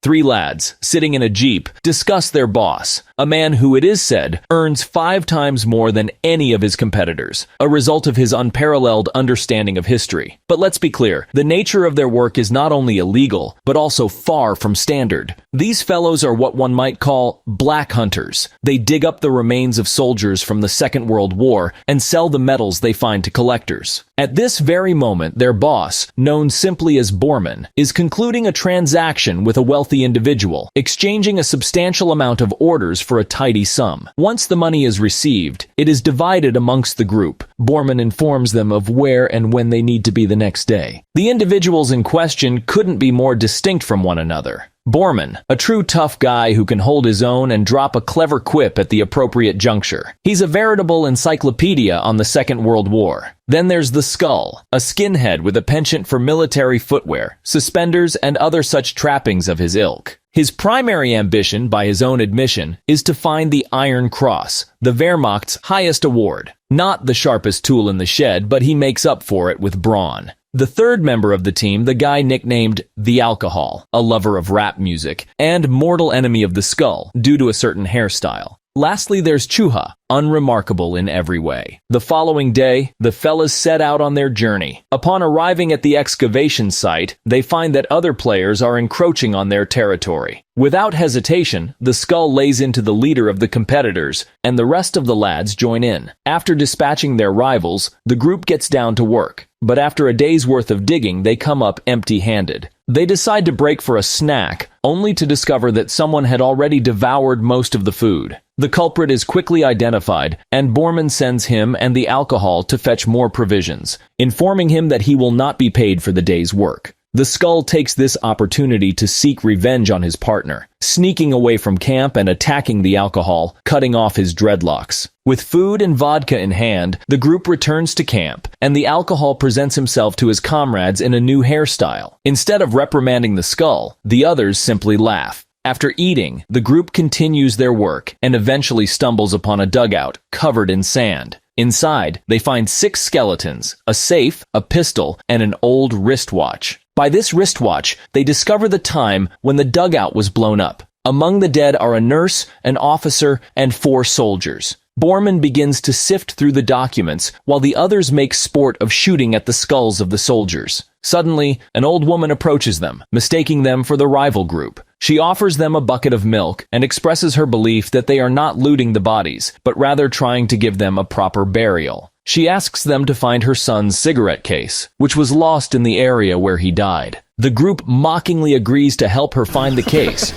Three lads, sitting in a jeep, discuss their boss, a man who, it is said, earns 5 times more than any of his competitors, a result of his unparalleled understanding of history. But let's be clear, the nature of their work is not only illegal, but also far from standard. These fellows are what one might call black hunters. They dig up the remains of soldiers from the Second World War and sell the medals they find to collectors. At this very moment, their boss, known simply as Borman, is concluding a transaction with a wealthy individual, exchanging a substantial amount of orders for a tidy sum. Once the money is received, it is divided amongst the group. Borman informs them of where and when they need to be the next day. The individuals in question couldn't be more distinct from one another. Borman, a true tough guy who can hold his own and drop a clever quip at the appropriate juncture. He's a veritable encyclopedia on the Second World War. Then there's the Skull, a skinhead with a penchant for military footwear, suspenders, and other such trappings of his ilk. His primary ambition, by his own admission, is to find the Iron Cross, the Wehrmacht's highest award. Not the sharpest tool in the shed, but he makes up for it with brawn. The third member of the team, the guy nicknamed The Alcohol, a lover of rap music, and mortal enemy of the Skull, due to a certain hairstyle. Lastly, there's Chuha, unremarkable in every way. The following day, the fellas set out on their journey. Upon arriving at the excavation site, they find that other players are encroaching on their territory. Without hesitation, the Skull lays into the leader of the competitors, and the rest of the lads join in. After dispatching their rivals, the group gets down to work. But after a day's worth of digging, they come up empty-handed. They decide to break for a snack, only to discover that someone had already devoured most of the food. The culprit is quickly identified, and Borman sends him and the alcohol to fetch more provisions, informing him that he will not be paid for the day's work. The Skull takes this opportunity to seek revenge on his partner, sneaking away from camp and attacking the alcohol, cutting off his dreadlocks. With food and vodka in hand, the group returns to camp, and the alcohol presents himself to his comrades in a new hairstyle. Instead of reprimanding the Skull, the others simply laugh. After eating, the group continues their work and eventually stumbles upon a dugout covered in sand. Inside, they find 6 skeletons, a safe, a pistol, and an old wristwatch. By this wristwatch, they discover the time when the dugout was blown up. Among the dead are a nurse, an officer, and 4 soldiers. Borman begins to sift through the documents, while the others make sport of shooting at the skulls of the soldiers. Suddenly, an old woman approaches them, mistaking them for the rival group. She offers them a bucket of milk and expresses her belief that they are not looting the bodies, but rather trying to give them a proper burial. She asks them to find her son's cigarette case, which was lost in the area where he died. The group mockingly agrees to help her find the case.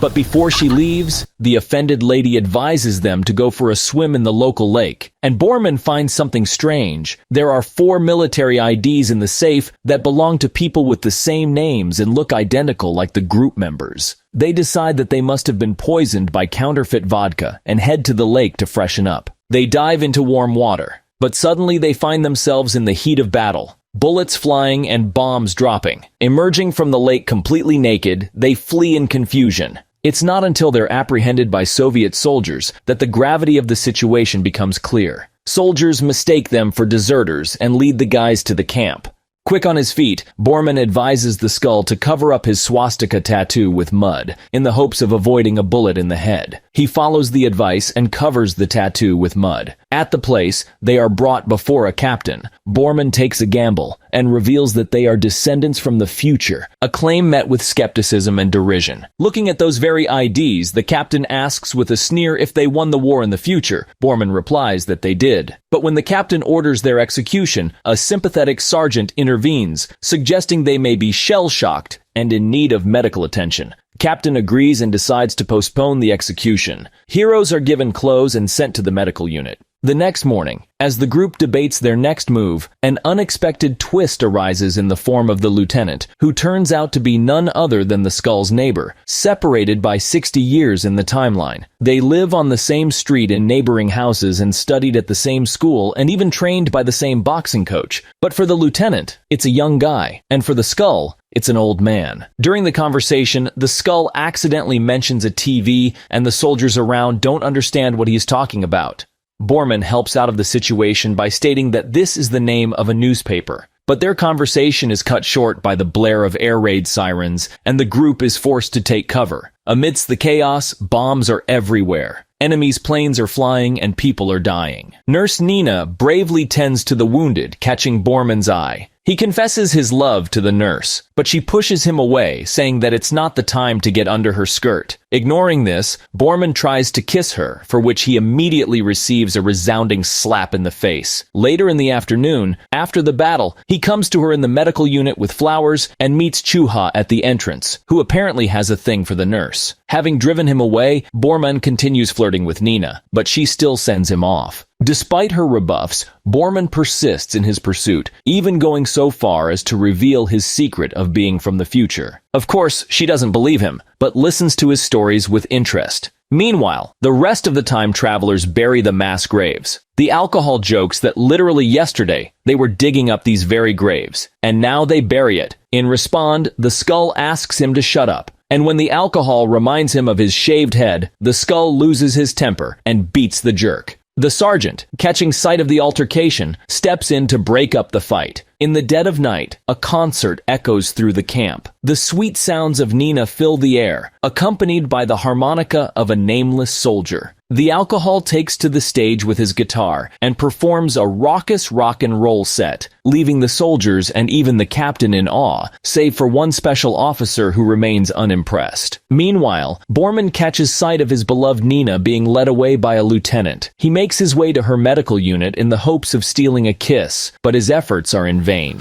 But before she leaves, the offended lady advises them to go for a swim in the local lake. And Borman finds something strange. There are 4 military IDs in the safe that belong to people with the same names and look identical like the group members. They decide that they must have been poisoned by counterfeit vodka and head to the lake to freshen up. They dive into warm water, but suddenly they find themselves in the heat of battle. Bullets flying and bombs dropping. Emerging from the lake completely naked, they flee in confusion. It's not until they're apprehended by Soviet soldiers that the gravity of the situation becomes clear. Soldiers mistake them for deserters and lead the guys to the camp. Quick on his feet, Borman advises the Skull to cover up his swastika tattoo with mud, in the hopes of avoiding a bullet in the head. He follows the advice and covers the tattoo with mud. At the place, they are brought before a captain. Borman takes a gamble and reveals that they are descendants from the future, a claim met with skepticism and derision. Looking at those very IDs, the captain asks with a sneer if they won the war in the future. Borman replies that they did. But when the captain orders their execution, a sympathetic sergeant intervenes, suggesting they may be shell-shocked and in need of medical attention. Captain agrees and decides to postpone the execution. Heroes are given clothes and sent to the medical unit. The next morning, as the group debates their next move, an unexpected twist arises in the form of the lieutenant, who turns out to be none other than the Skull's neighbor, separated by 60 years in the timeline. They live on the same street in neighboring houses and studied at the same school and even trained by the same boxing coach. But for the lieutenant, it's a young guy, and for the Skull, it's an old man. During the conversation, the Skull accidentally mentions a TV, and the soldiers around don't understand what he's talking about. Borman helps out of the situation by stating that this is the name of a newspaper. But their conversation is cut short by the blare of air raid sirens, and the group is forced to take cover. Amidst the chaos, bombs are everywhere. Enemies' planes are flying and people are dying. Nurse Nina bravely tends to the wounded, catching Borman's eye. He confesses his love to the nurse, but she pushes him away, saying that it's not the time to get under her skirt. Ignoring this, Borman tries to kiss her, for which he immediately receives a resounding slap in the face. Later in the afternoon, after the battle, he comes to her in the medical unit with flowers and meets Chuha at the entrance, who apparently has a thing for the nurse. Having driven him away, Borman continues flirting with Nina, but she still sends him off. Despite her rebuffs, Borman persists in his pursuit, even going so far as to reveal his secret of being from the future. Of course, she doesn't believe him, but listens to his stories with interest. Meanwhile, the rest of the time travelers bury the mass graves. The alcohol jokes that literally yesterday they were digging up these very graves, and now they bury it. In response, the skull asks him to shut up. And when the alcohol reminds him of his shaved head, the skull loses his temper and beats the jerk. The sergeant, catching sight of the altercation, steps in to break up the fight. In the dead of night, a concert echoes through the camp. The sweet sounds of Nina fill the air, accompanied by the harmonica of a nameless soldier. The alcohol takes to the stage with his guitar and performs a raucous rock and roll set, leaving the soldiers and even the captain in awe, save for one special officer who remains unimpressed. Meanwhile, Borman catches sight of his beloved Nina being led away by a lieutenant. He makes his way to her medical unit in the hopes of stealing a kiss, but his efforts are in vain.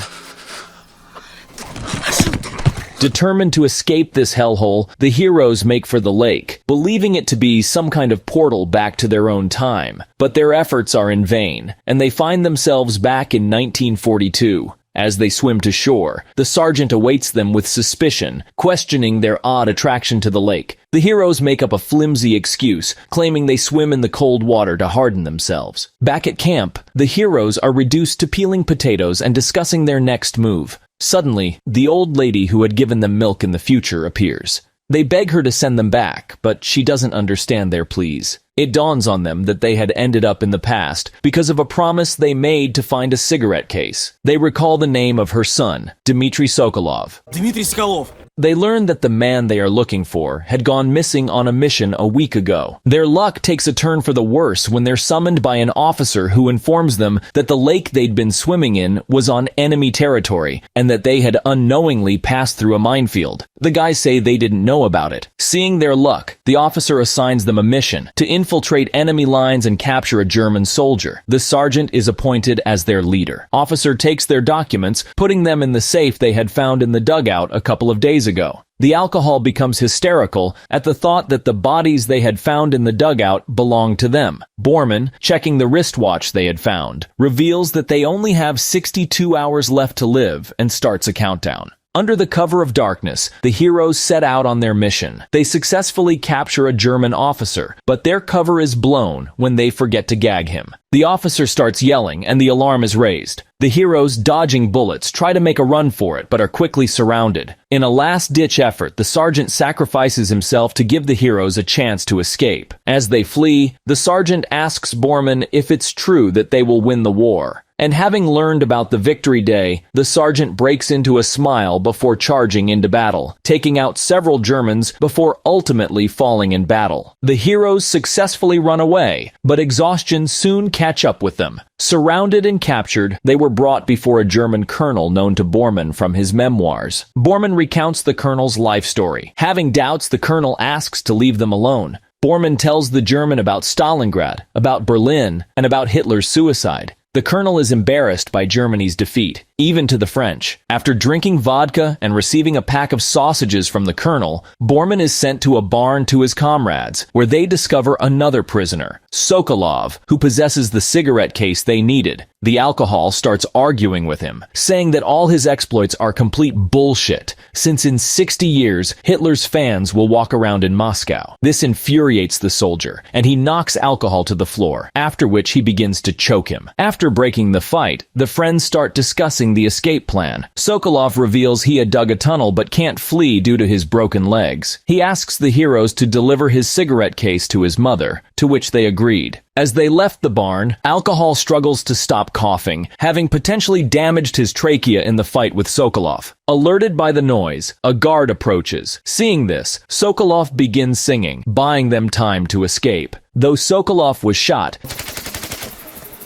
Determined to escape this hellhole, the heroes make for the lake, believing it to be some kind of portal back to their own time. But their efforts are in vain, and they find themselves back in 1942. As they swim to shore, the sergeant awaits them with suspicion, questioning their odd attraction to the lake. The heroes make up a flimsy excuse, claiming they swim in the cold water to harden themselves. Back at camp, the heroes are reduced to peeling potatoes and discussing their next move. Suddenly, the old lady who had given them milk in the future appears. They beg her to send them back, but she doesn't understand their pleas. It dawns on them that they had ended up in the past because of a promise they made to find a cigarette case. They recall the name of her son, Dmitry Sokolov. Dmitry Sokolov. They learn that the man they are looking for had gone missing on a mission a week ago. Their luck takes a turn for the worse when they're summoned by an officer who informs them that the lake they'd been swimming in was on enemy territory and that they had unknowingly passed through a minefield. The guys say they didn't know about it. Seeing their luck, the officer assigns them a mission to infiltrate enemy lines and capture a German soldier. The sergeant is appointed as their leader. Officer takes their documents, putting them in the safe they had found in the dugout a couple of days ago. The alcohol becomes hysterical at the thought that the bodies they had found in the dugout belonged to them. Borman, checking the wristwatch they had found, reveals that they only have 62 hours left to live and starts a countdown. Under the cover of darkness, the heroes set out on their mission. They successfully capture a German officer, but their cover is blown when they forget to gag him. The officer starts yelling and the alarm is raised. The heroes, dodging bullets, try to make a run for it but are quickly surrounded. In a last-ditch effort, the sergeant sacrifices himself to give the heroes a chance to escape. As they flee, the sergeant asks Borman if it's true that they will win the war. And having learned about the Victory Day, the sergeant breaks into a smile before charging into battle, taking out several Germans before ultimately falling in battle. The heroes successfully run away, but exhaustion soon catch up with them. Surrounded and captured, they were brought before a German colonel known to Borman from his memoirs. Borman recounts the colonel's life story. Having doubts, the colonel asks to leave them alone. Borman tells the German about Stalingrad, about Berlin, and about Hitler's suicide. The colonel is embarrassed by Germany's defeat, even to the French. After drinking vodka and receiving a pack of sausages from the colonel, Borman is sent to a barn to his comrades, where they discover another prisoner, Sokolov, who possesses the cigarette case they needed. The alcohol starts arguing with him, saying that all his exploits are complete bullshit, since in 60 years, Hitler's fans will walk around in Moscow. This infuriates the soldier, and he knocks alcohol to the floor, after which he begins to choke him. After breaking the fight, the friends start discussing discussing the escape plan. Sokolov reveals he had dug a tunnel but can't flee due to his broken legs. He asks the heroes to deliver his cigarette case to his mother, to which they agreed. As they left the barn, Alcohol struggles to stop coughing, having potentially damaged his trachea in the fight with Sokolov. Alerted by the noise, a guard approaches. Seeing this, Sokolov begins singing, buying them time to escape. Though Sokolov was shot,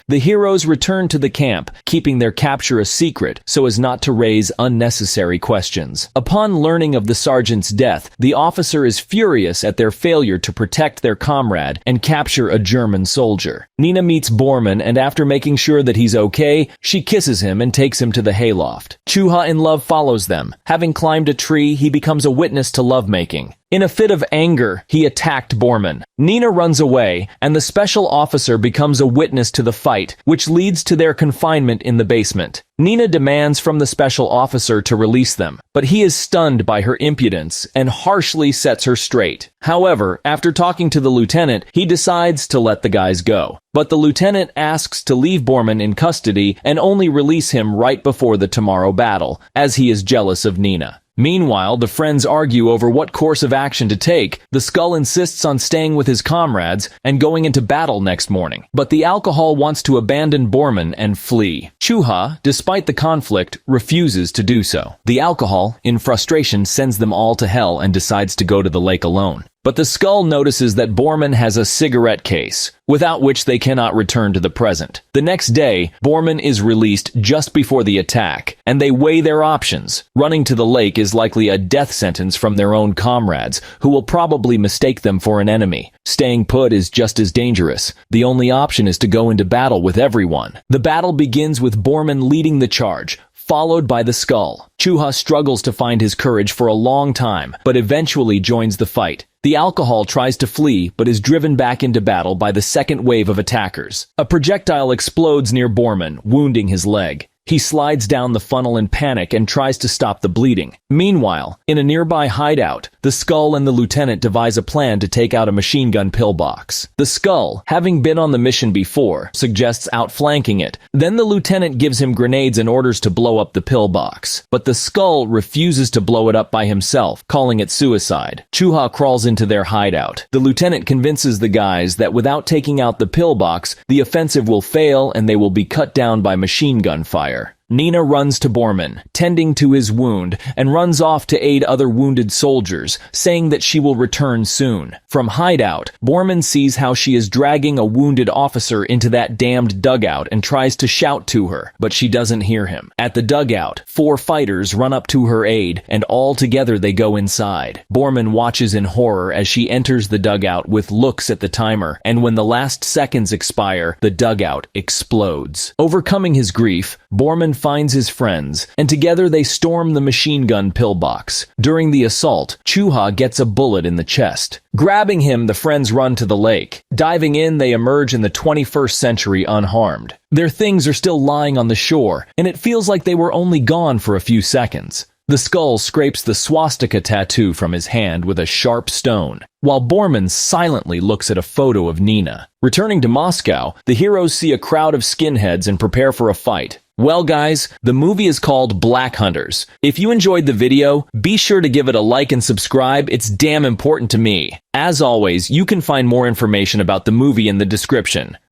the heroes return to the camp, keeping their capture a secret so as not to raise unnecessary questions. Upon learning of the sergeant's death, the officer is furious at their failure to protect their comrade and capture a German soldier. Nina meets Bormann, and after making sure that he's okay, she kisses him and takes him to the hayloft. Chuha in love follows them. Having climbed a tree, he becomes a witness to lovemaking. In a fit of anger, he attacked Bormann. Nina runs away, and the special officer becomes a witness to the fight, which leads to their confinement in the basement. Nina demands from the special officer to release them, but he is stunned by her impudence and harshly sets her straight. However, after talking to the lieutenant, he decides to let the guys go. But the lieutenant asks to leave Bormann in custody and only release him right before the tomorrow battle, as he is jealous of Nina. Meanwhile, the friends argue over what course of action to take. The Skull insists on staying with his comrades and going into battle next morning. But the Alcohol wants to abandon Bormann and flee. Chuha, despite the conflict, refuses to do so. The Alcohol, in frustration, sends them all to hell and decides to go to the lake alone. But the Skull notices that Bormann has a cigarette case, without which they cannot return to the present. The next day, Bormann is released just before the attack, and they weigh their options. Running to the lake is likely a death sentence from their own comrades, who will probably mistake them for an enemy. Staying put is just as dangerous. The only option is to go into battle with everyone. The battle begins with Bormann leading the charge, followed by the Skull. Chuha struggles to find his courage for a long time, but eventually joins the fight. The Alcohol tries to flee, but is driven back into battle by the second wave of attackers. A projectile explodes near Bormann, wounding his leg. He slides down the funnel in panic and tries to stop the bleeding. Meanwhile, in a nearby hideout, the Skull and the lieutenant devise a plan to take out a machine gun pillbox. The Skull, having been on the mission before, suggests outflanking it. Then the lieutenant gives him grenades and orders to blow up the pillbox. But the Skull refuses to blow it up by himself, calling it suicide. Chuha crawls into their hideout. The lieutenant convinces the guys that without taking out the pillbox, the offensive will fail and they will be cut down by machine gun fire. Nina runs to Bormann, tending to his wound, and runs off to aid other wounded soldiers, saying that she will return soon. From hideout, Bormann sees how she is dragging a wounded officer into that damned dugout and tries to shout to her, but she doesn't hear him. At the dugout, 4 fighters run up to her aid, and all together they go inside. Bormann watches in horror as she enters the dugout with looks at the timer, and when the last seconds expire, the dugout explodes. Overcoming his grief, Bormann finds his friends, and together they storm the machine gun pillbox. During the assault, Chuha gets a bullet in the chest. Grabbing him, the friends run to the lake. Diving in, they emerge in the 21st century unharmed. Their things are still lying on the shore, and it feels like they were only gone for a few seconds. The Skull scrapes the swastika tattoo from his hand with a sharp stone, while Bormann silently looks at a photo of Nina. Returning to Moscow, the heroes see a crowd of skinheads and prepare for a fight. Well guys, the movie is called Black Hunters. If you enjoyed the video, be sure to give it a like and subscribe. It's damn important to me. As always, you can find more information about the movie in the description.